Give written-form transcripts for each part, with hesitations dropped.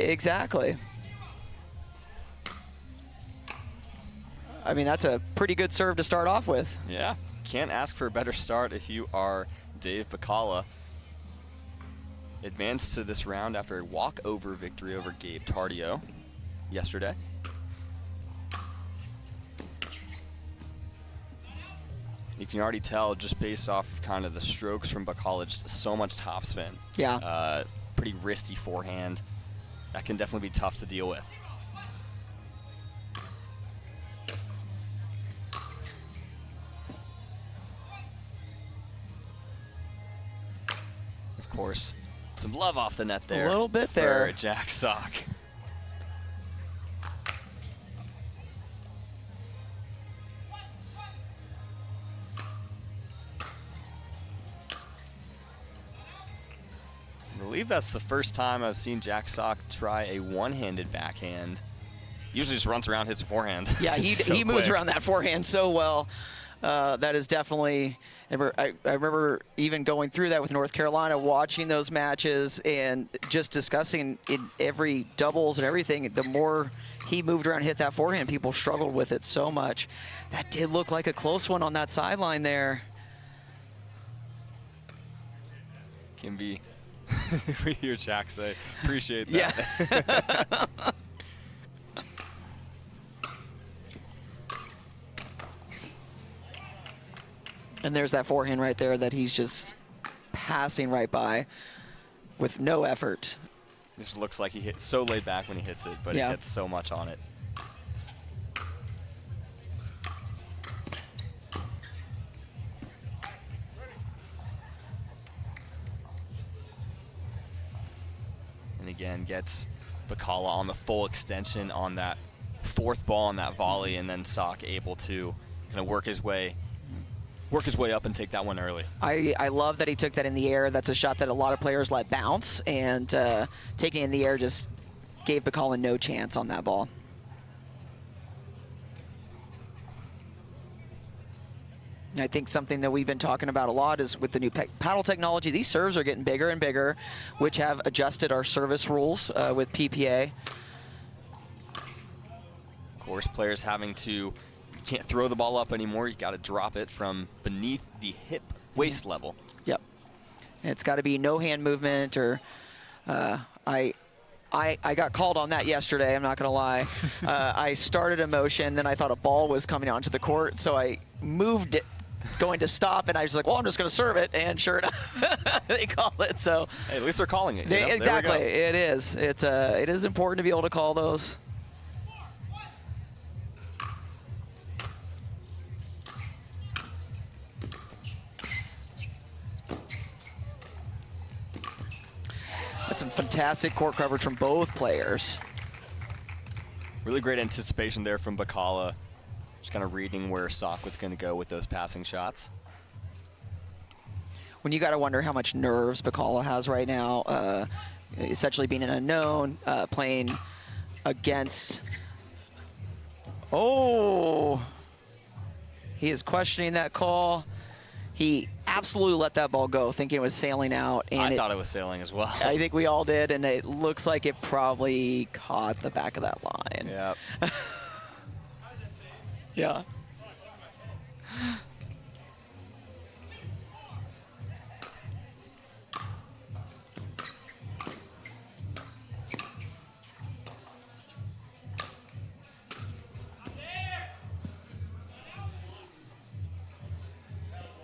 Exactly. I mean, that's a pretty good serve to start off with. Yeah, can't ask for a better start if you are Dave Bacala. Advanced to this round after a walkover victory over Gabe Tardio yesterday. You can already tell just based off kind of the strokes from Bacala, just so much topspin. Yeah. Pretty wristy forehand. That can definitely be tough to deal with. Of course, some love off the net there. A little bit there. For Jack Sock. I believe that's the first time I've seen Jack Sock try a one-handed backhand. Usually just runs around, hits a forehand. Yeah, he moves around that forehand so well. That is definitely, I remember even going through that with North Carolina, watching those matches and just discussing in every doubles and everything. The more he moved around and hit that forehand, people struggled with it so much. That did look like a close one on that sideline there. Can be. We hear Jack say, appreciate that. Yeah. And there's that forehand right there that he's just passing right by with no effort. It just looks like he hits so laid back when he hits it, but Yeah. he gets so much on it. And again, gets Bacala on the full extension on that fourth ball on that volley, and then Sock able to kind of work his way up and take that one early. I love that he took that in the air. That's a shot that a lot of players let bounce, and taking it in the air just gave Bacala no chance on that ball. I think something that we've been talking about a lot is with the new paddle technology, these serves are getting bigger and bigger, which have adjusted our service rules with PPA. Of course, players having to, you can't throw the ball up anymore. You got to drop it from beneath the hip waist level. Yep. And it's got to be no hand movement or I got called on that yesterday, I'm not going to lie. I started a motion, then I thought a ball was coming onto the court, so I moved it going to stop, and I was like, well, I'm just going to serve it, and sure enough, they call it. So hey, at least they're calling it. Exactly. It is. It is important to be able to call those. That's some fantastic court coverage from both players. Really great anticipation there from Bacala. Just kind of reading where Sock was going to go with those passing shots. When you got to wonder how much nerves Bacala has right now, essentially being an unknown, playing against. Oh, he is questioning that call. He absolutely let that ball go, thinking it was sailing out. And I thought it was sailing as well. I think we all did, and it looks like it probably caught the back of that line. Yeah. Yeah.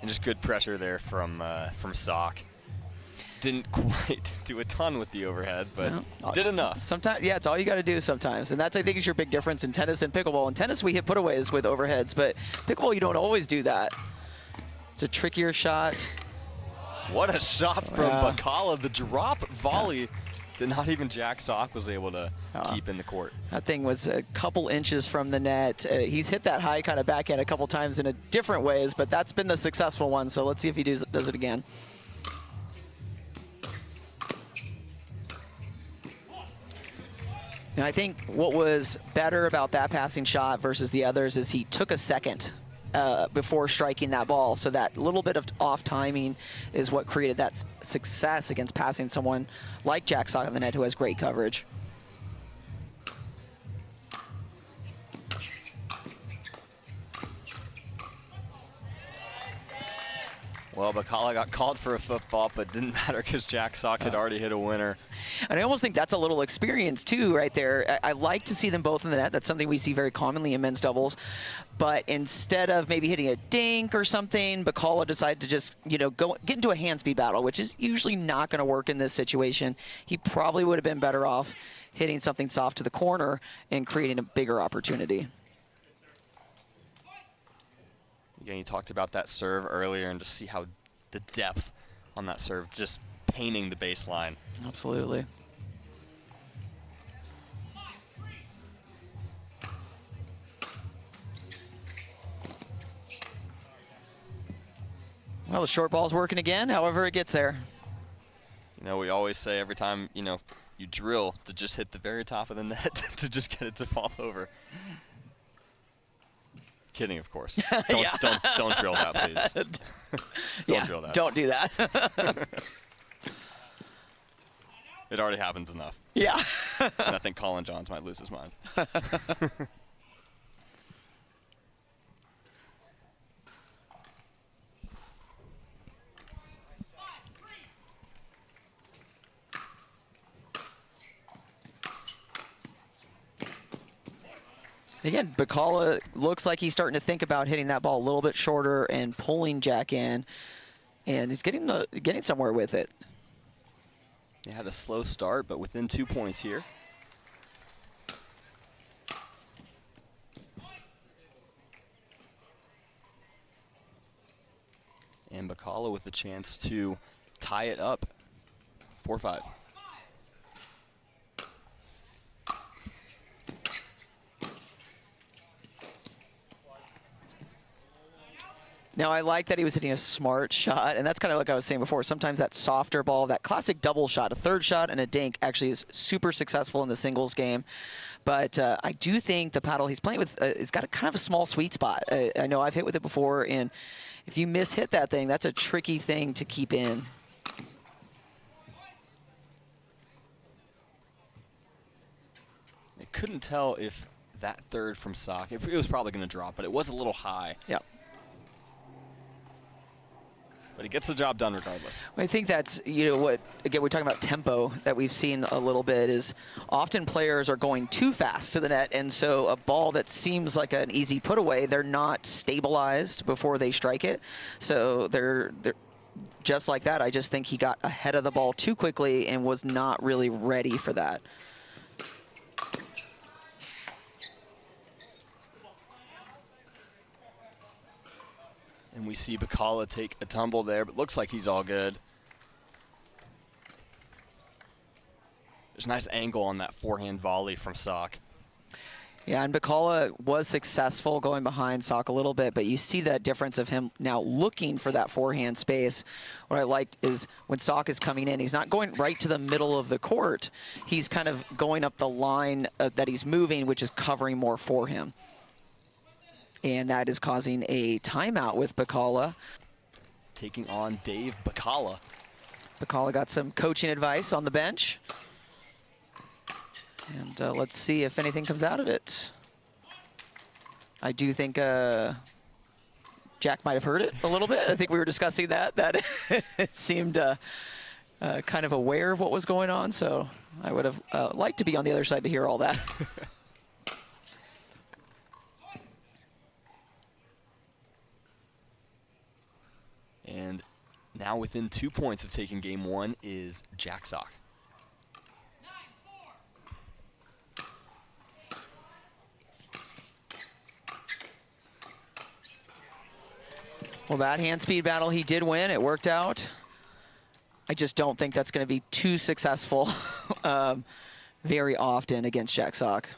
And just good pressure there from Sock. Didn't quite do a ton with the overhead, but did enough. Sometimes, yeah, it's all you got to do sometimes. And that's, I think, is your big difference in tennis and pickleball. In tennis, we hit putaways with overheads, but pickleball, you don't always do that. It's a trickier shot. What a shot from Bacala. The drop volley that not even Jack Sock was able to keep in the court. That thing was a couple inches from the net. He's hit that high kind of backhand a couple times in a different ways, but that's been the successful one. So let's see if he does it again. And I think what was better about that passing shot versus the others is he took a second before striking that ball. So that little bit of off timing is what created that success against passing someone like Jack Sock on the net who has great coverage. Well, Bacala got called for a foot fault, but didn't matter because Jack Sock had already hit a winner. And I almost think that's a little experience, too, right there. I like to see them both in the net. That's something we see very commonly in men's doubles. But instead of maybe hitting a dink or something, Bacala decided to just, get into a hand speed battle, which is usually not going to work in this situation. He probably would have been better off hitting something soft to the corner and creating a bigger opportunity. Again, you talked about that serve earlier and just see how the depth on that serve, just painting the baseline. Absolutely. Well, the short ball's working again, however it gets there. We always say every time, you drill to just hit the very top of the net to just get it to fall over. Kidding, of course. Don't drill that, please. Don't drill that. Don't do that. It already happens enough. Yeah. And I think Colin Johns might lose his mind. Again, Bacala looks like he's starting to think about hitting that ball a little bit shorter and pulling Jack in, and he's getting somewhere with it. They had a slow start, but within 2 points here. And Bacala with the chance to tie it up, 4-5. Now, I like that he was hitting a smart shot, and that's kind of like I was saying before. Sometimes that softer ball, that classic double shot, a third shot and a dink actually is super successful in the singles game. But I do think the paddle he's playing with has got a kind of a small sweet spot. I know I've hit with it before, and if you miss-hit that thing, that's a tricky thing to keep in. I couldn't tell if that third from Sock, it was probably going to drop, but it was a little high. Yep. But he gets the job done regardless. I think that's, what, again, we're talking about tempo that we've seen a little bit is often players are going too fast to the net, and so a ball that seems like an easy put away, they're not stabilized before they strike it. So they're just like that. I just think he got ahead of the ball too quickly and was not really ready for that. And we see Bacala take a tumble there, but looks like he's all good. There's a nice angle on that forehand volley from Sock. Yeah, and Bacala was successful going behind Sock a little bit, but you see that difference of him now looking for that forehand space. What I liked is when Sock is coming in, he's not going right to the middle of the court. He's kind of going up the line that he's moving, which is covering more for him. And that is causing a timeout with Bacala. Taking on Dave Bacala. Bacala got some coaching advice on the bench. And let's see if anything comes out of it. I do think Jack might have heard it a little bit. I think we were discussing that it seemed kind of aware of what was going on. So I would have liked to be on the other side to hear all that. And now within 2 points of taking game one is Jack Sock. Well, that hand speed battle, he did win. It worked out. I just don't think that's going to be too successful very often against Jack Sock.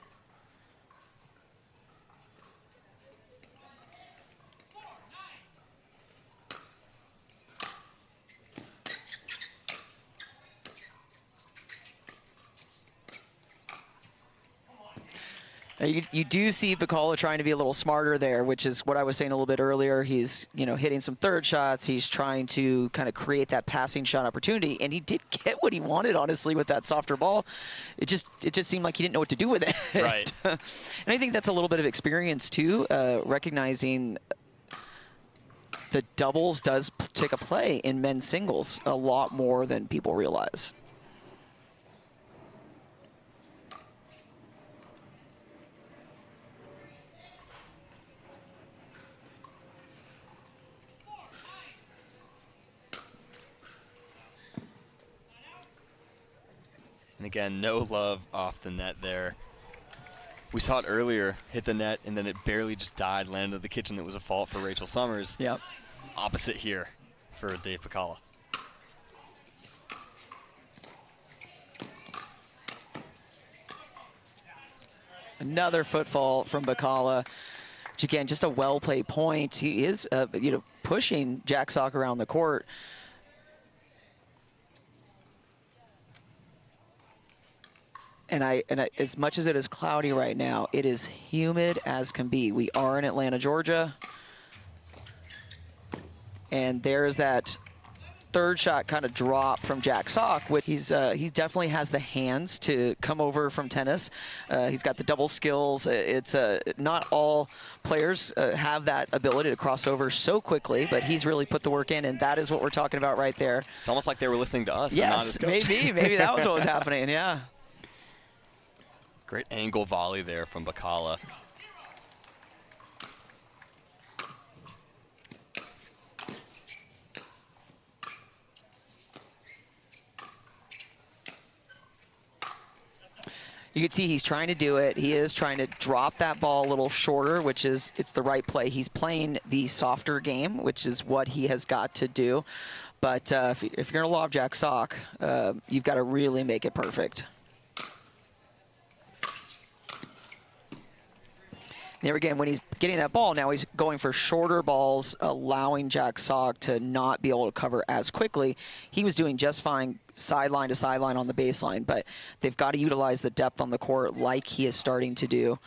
You do see Bacala trying to be a little smarter there, which is what I was saying a little bit earlier. He's, hitting some third shots. He's trying to kind of create that passing shot opportunity, and he did get what he wanted, honestly, with that softer ball. It just seemed like he didn't know what to do with it. Right. And I think that's a little bit of experience too, recognizing the doubles does take a play in men's singles a lot more than people realize. And again, no love off the net there. We saw it earlier, hit the net, and then it barely just died, landed in the kitchen. It was a fault for Rachel Summers. Yep. Opposite here for Dave Pacala. Another footfall from Bacala. Which again, just a well-played point. He is, pushing Jack Sock around the court. And as much as it is cloudy right now, it is humid as can be. We are in Atlanta, Georgia. And there's that third shot kind of drop from Jack Sock. He definitely has the hands to come over from tennis. He's got the double skills. It's not all players have that ability to cross over so quickly, but he's really put the work in, and that is what we're talking about right there. It's almost like they were listening to us. Yes, and not his coach. maybe that was what was happening. Yeah. Great angle volley there from Bacala. You can see he's trying to do it. He is trying to drop that ball a little shorter, it's the right play. He's playing the softer game, which is what he has got to do. But if you're going to lob Jack Sock, you've got to really make it perfect. There again, when he's getting that ball, now he's going for shorter balls, allowing Jack Sock to not be able to cover as quickly. He was doing just fine sideline to sideline on the baseline, but they've got to utilize the depth on the court like he is starting to do.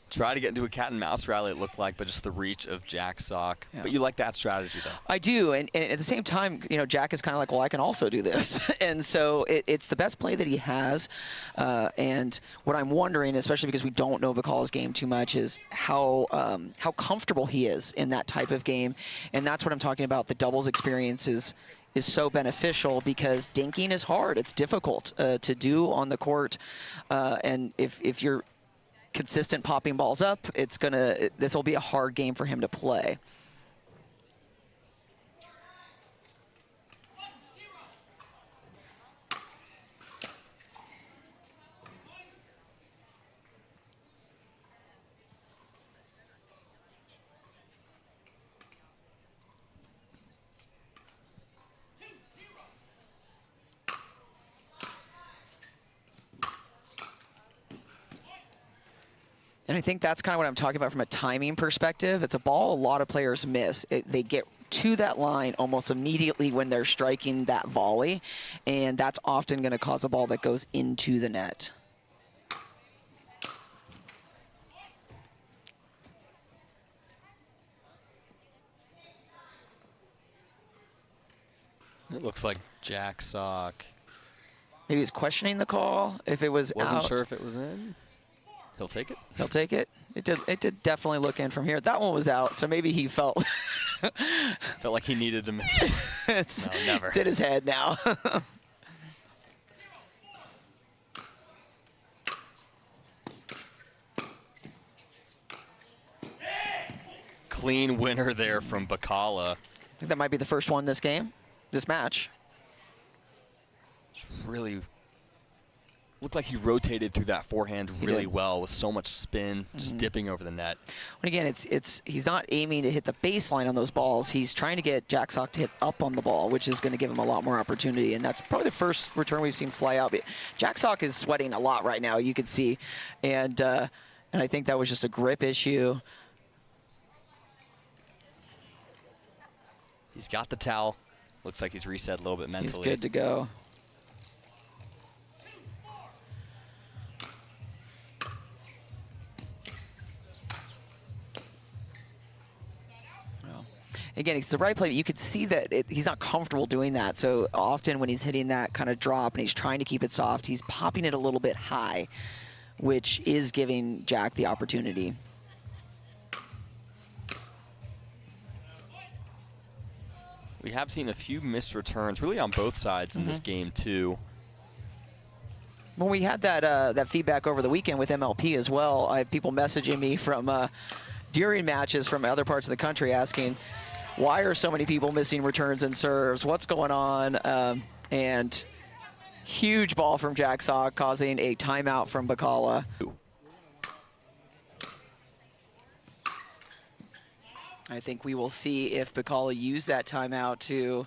Try to get into a cat and mouse rally, it looked like, but just the reach of Jack Sock. Yeah. But you like that strategy, though. I do, and at the same time, Jack is kind of like, well, I can also do this. And so it's the best play that he has. And what I'm wondering, especially because we don't know Bacala's game too much, is how comfortable he is in that type of game. And that's what I'm talking about. The doubles experience is so beneficial because dinking is hard. It's difficult to do on the court. And if you're consistent popping balls up, this will be a hard game for him to play. And I think that's kind of what I'm talking about from a timing perspective. It's a ball a lot of players miss. They get to that line almost immediately when they're striking that volley, and that's often going to cause a ball that goes into the net. It looks like Jack Sock Maybe he's questioning the call. If it was wasn't out, sure if it was in. He'll take it. he'll take it. It did definitely look in from here. That one was out, so maybe he felt Felt like he needed to miss one. it's No, never. It's in his head now. Clean winner there from Bacala. I think that might be the first one this match. It's really looked like he rotated through that forehand really did. well with so much spin, just dipping over the net. And again, he's not aiming to hit the baseline on those balls. He's trying to get Jack Sock to hit up on the ball, which is going to give him a lot more opportunity. And that's probably the first return we've seen fly out. But Jack Sock is sweating a lot right now, you can see. And I think that was just a grip issue. He's got the towel. Looks like he's reset a little bit mentally. He's good to go. Again, it's the right play, but you could see that he's not comfortable doing that. So often when he's hitting that kind of drop and he's trying to keep it soft, he's popping it a little bit high, which is giving Jack the opportunity. We have seen a few missed returns, really on both sides in this game too. When we had that feedback over the weekend with MLP as well, I have people messaging me from during matches from other parts of the country asking, why are so many people missing returns and serves? What's going on? And huge ball from Jack Sock causing a timeout from Bacala. I think we will see if Bacala used that timeout to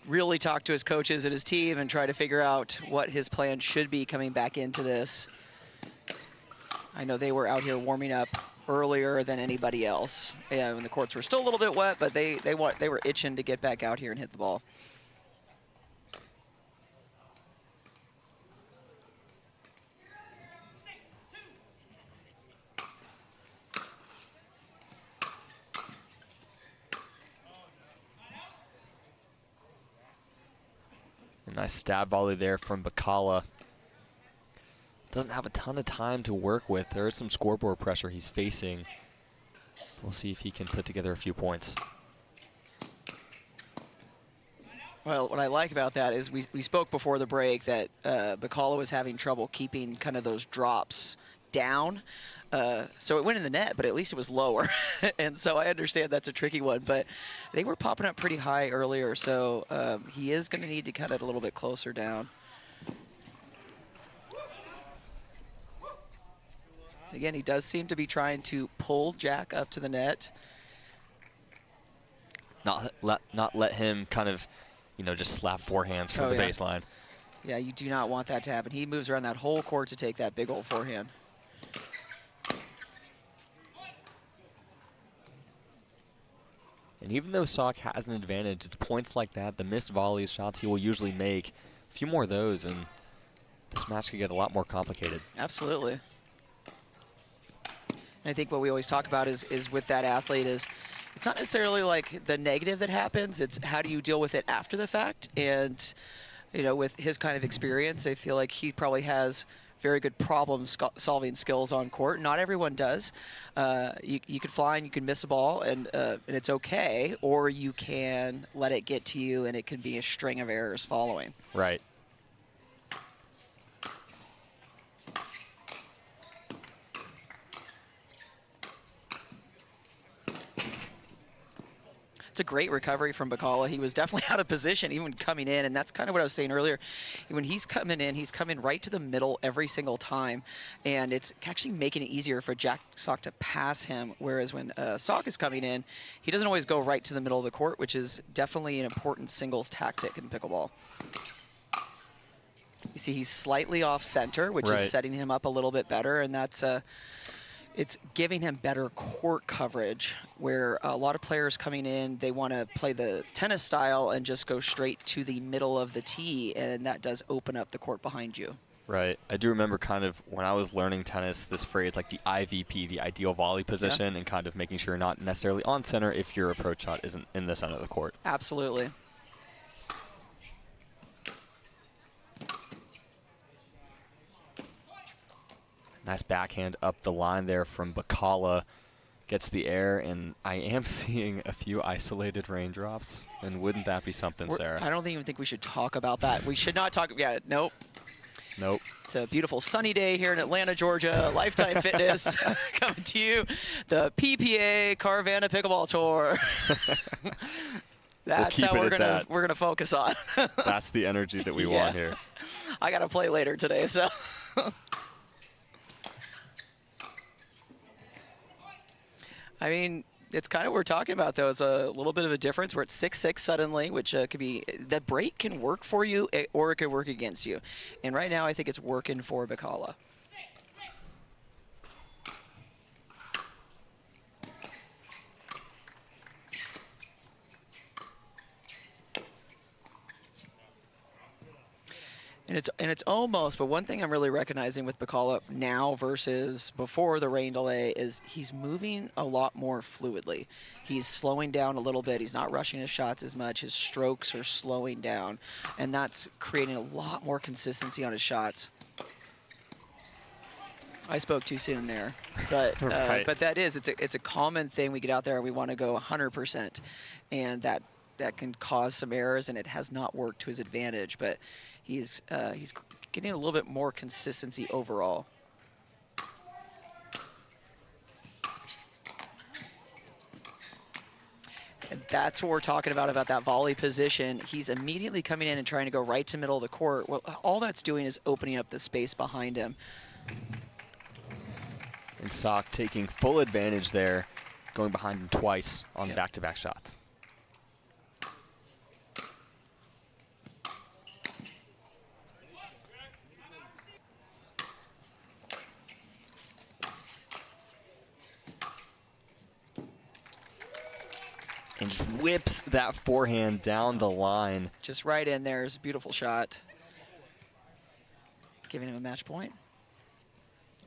really talk to his coaches and his team and try to figure out what his plan should be coming back into this. I know they were out here warming up earlier than anybody else. Yeah, when the courts were still a little bit wet, but they were itching to get back out here and hit the ball. A nice stab volley there from Bacala. Doesn't have a ton of time to work with. There is some scoreboard pressure he's facing. We'll see if he can put together a few points. Well, what I like about that is we spoke before the break that Bacala was having trouble keeping kind of those drops down. So it went in the net, but at least it was lower. And so I understand that's a tricky one, but they were popping up pretty high earlier, so he is going to need to cut it a little bit closer down. Again, he does seem to be trying to pull Jack up to the net. Not let him kind of, just slap forehands from the baseline. Yeah, you do not want that to happen. He moves around that whole court to take that big old forehand. And even though Sock has an advantage, it's points like that, the missed volleys, shots he will usually make, a few more of those, and this match could get a lot more complicated. Absolutely. And I think what we always talk about is with that athlete is it's not necessarily like the negative that happens, it's how do you deal with it after the fact. And, with his kind of experience, I feel like he probably has very good problem-solving skills on court. Not everyone does. You can fly and you can miss a ball, and it's okay, or you can let it get to you, and it can be a string of errors following. Right. It's a great recovery from Bacala. He was definitely out of position even coming in, and that's kind of what I was saying earlier. When he's coming in, he's coming right to the middle every single time, and it's actually making it easier for Jack Sock to pass him, whereas when Sock is coming in, he doesn't always go right to the middle of the court, which is definitely an important singles tactic in pickleball. You see he's slightly off center, which is setting him up a little bit better, and that's it's giving him better court coverage, where a lot of players coming in, they want to play the tennis style and just go straight to the middle of the tee, and that does open up the court behind you. Right. I do remember kind of when I was learning tennis, this phrase like the IVP, the ideal volley position, and kind of making sure you're not necessarily on center if your approach shot isn't in the center of the court. Absolutely. Nice backhand up the line there from Bacala. Gets the air, and I am seeing a few isolated raindrops. And wouldn't that be something, Sarah? I don't even think we should talk about that. We should not talk. Yeah, nope. Nope. It's a beautiful sunny day here in Atlanta, Georgia. Lifetime Fitness coming to you. The PPA Carvana Pickleball Tour. That's how we're gonna focus on. That's the energy that we want here. I gotta play later today, so. I mean, it's kind of what we're talking about, though. It's a little bit of a difference. We're at 6-6 suddenly, which could be – that break can work for you or it could work against you. And right now I think it's working for Bacala. And And it's almost, but one thing I'm really recognizing with Bacala now versus before the rain delay is he's moving a lot more fluidly. He's slowing down a little bit. He's not rushing his shots as much. His strokes are slowing down, and that's creating a lot more consistency on his shots. I spoke too soon there, but Right. but it's a common thing. We get out there and we want to go 100%, and that can cause some errors, and it has not worked to his advantage. But he's getting a little bit more consistency overall. And that's what we're talking about that volley position. He's immediately coming in and trying to go right to middle of the court. Well, all that's doing is opening up the space behind him. And Sock taking full advantage there, going behind him twice on Yep. back-to-back shots. And just whips that forehand down the line. Just right in there is a beautiful shot. Giving him a match point.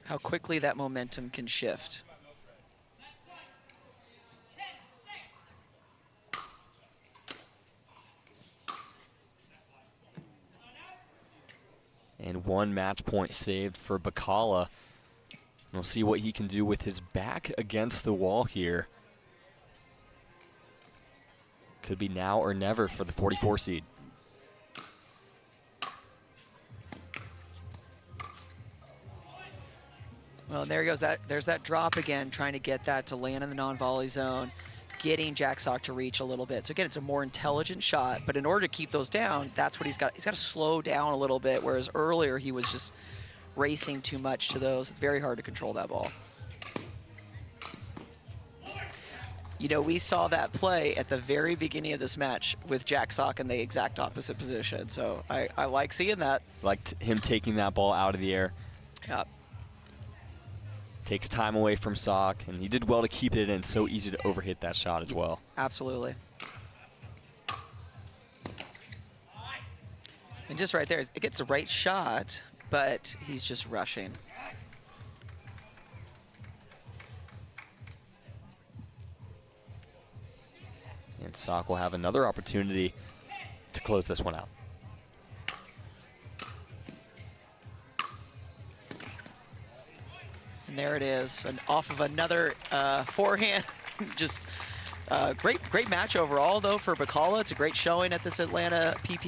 How quickly that momentum can shift. And one match point saved for Bacala. We'll see what he can do with his back against the wall here. Could be now or never for the 44 seed. Well, and there he goes. There's that drop again, trying to get that to land in the non-volley zone, getting Jack Sock to reach a little bit. So again, it's a more intelligent shot, but in order to keep those down, that's what he's got. He's got to slow down a little bit, whereas earlier he was just racing too much to those. It's very hard to control that ball. You know, we saw that play at the very beginning of this match with Jack Sock in the exact opposite position. So I like seeing that. Liked him taking that ball out of the air. Yeah. Takes time away from Sock, and he did well to keep it in. So easy to overhit that shot as well. Absolutely. And just right there, it gets the right shot, but he's just rushing. And Sock will have another opportunity to close this one out. And there it is, and off of another forehand. Just great match overall, though, for Bacala. It's a great showing at this Atlanta PPA.